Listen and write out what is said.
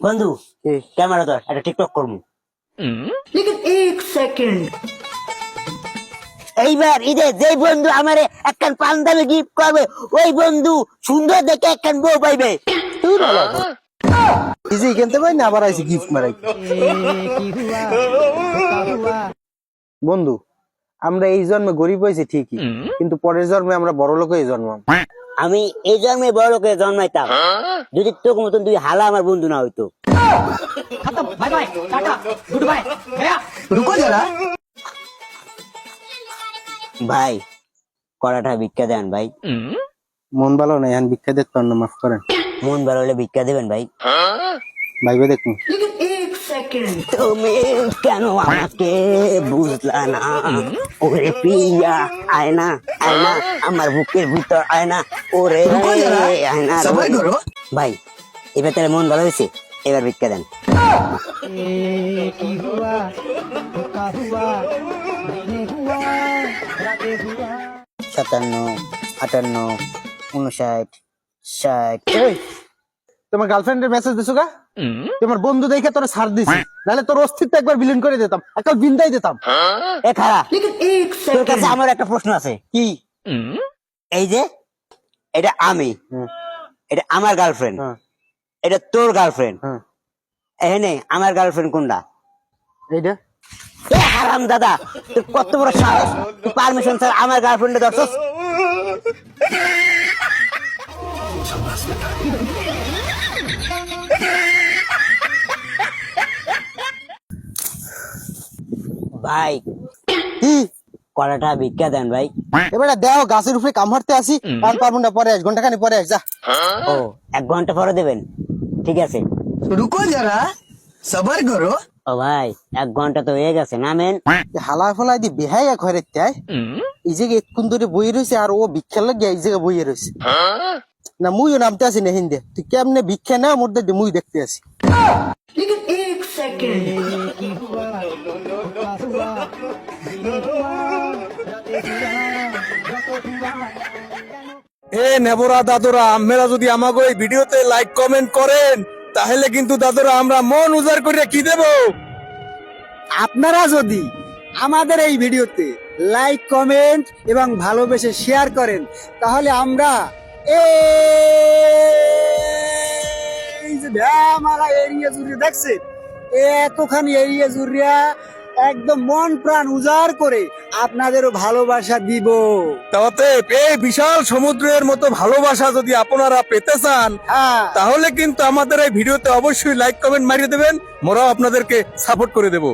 বন্ধু ক্যামেরা ধর, একটা টিকটক করবো। लेकिन एक सेकंड এইবার ঈদে যে বন্ধু আমারে একখান পাঞ্জাবি গিফট করবে, ওই বন্ধু সুন্দর দেখে একখান বউ পাইবে। ইজি কিনতে পাই না, আবার আইছি গিফট মারাই। বন্ধু, আমরা এই জন্মে গরিব হয়েছি ঠিকই, কিন্তু পরের জন্মে আমরা বড় লোক হয়ে জন্মাম। আমি এই জন্মে বড় লোকে জন্মাইতাম যদি তোর মতন তুই হালা আমার বন্ধু না হইতো। রুকো যারা ভাই কড়াটা ভিক্ষা দেন ভাই। মন ভালো নাই, এখন ভিক্ষা দিতে পারেন না, মাফ করেন। মন ভালো হলে ভিক্ষা দেবেন ভাই। ভাইবে দেখুন। लेकिन एक सेकंड তুমি কেন আমাকে বুঝলা না? ওরে পিয়া আয়না আয়না আমার বুকের ভিতর আয়না, ওরে আয়না ভাই। এবার তাহলে মন ভালো হয়েছে, এবার ভিক্ষা দেন। 57, 58, 59, 60। তোমার গার্লফ্রেন্ডের মেসেজ দিছো গা? তোমার বন্ধু দেখে তোরা ছাড় দিছি, নাহলে তোর অস্তিত্ব একবার বিলীন করে দিতাম, একটা বিন্দাই দিতাম। এ খারা, लेकिन एक তোর কাছে सेकंड আমার একটা প্রশ্ন আছে। কি? এই যে এটা আমি, এটা আমার গার্লফ্রেন্ড, হ্যাঁ, এটা তোর গার্লফ্রেন্ড, হ্যাঁ। এখানে আমার গার্লফ্রেন্ড কোনটা? এইটা এ হারাম দাদা, তোর কত বড় সাহস, তুই পারমিশন স্যার আমার গার্লফ্রেন্ডে ধরছস। ভাই কি? কড়াটা ভিক্ষা দেন ভাই। এবারে দেখো গাছের উপরে কাম হারতে আসি, আর পারবো না, পরে আস, ঘন্টা খানি পরে আস, যা। ও 1 ঘন্টা পরে দেবেন, ঠিক আছে। রুকো যারা, সবার করো। ও ভাই 1 ঘন্টা তো হয়ে গেছে, নামেন। হালা ফলাই দি বেহাই এক ঘরে তাই এই জায়গায় এক্ষুন ধরে বইয়ে রয়েছে, আর ও ভিক্ষার লাগে এই জায়গায় বইয়ে রয়েছে। না মুইও নামতে আসি না হিন্দে, তুই কেমনে ভিক্ষা না মোর দে মুই দেখতে আসি। लेकिन एक सेकंड এ নেবরা দাদুরা, আপনারা যদি আমাকে এই ভিডিওতে লাইক কমেন্ট করেন, তাহলে কিন্তু দাদুরা আমরা মন উজাড় করে কি দেব। আপনারা যদি আমাদের এই ভিডিওতে লাইক কমেন্ট এবং ভালোবেসে শেয়ার করেন, তাহলে আমরা এই যে ভ্যামারা এরিয়া জুড়ে দেখছেন, এতখানি এরিয়া জুড়িয়া একদম মন প্রাণ উজাড় করে আপনাদেরও ভালোবাসা দিব। তাতে এই বিশাল সমুদ্রের মতো ভালোবাসা যদি আপনারা পেতে চান, হ্যাঁ, তাহলে কিন্তু আমাদের এই ভিডিওতে অবশ্যই লাইক কমেন্ট মারিয়ে দেবেন, মোরাও আপনাদেরকে সাপোর্ট করে দেব।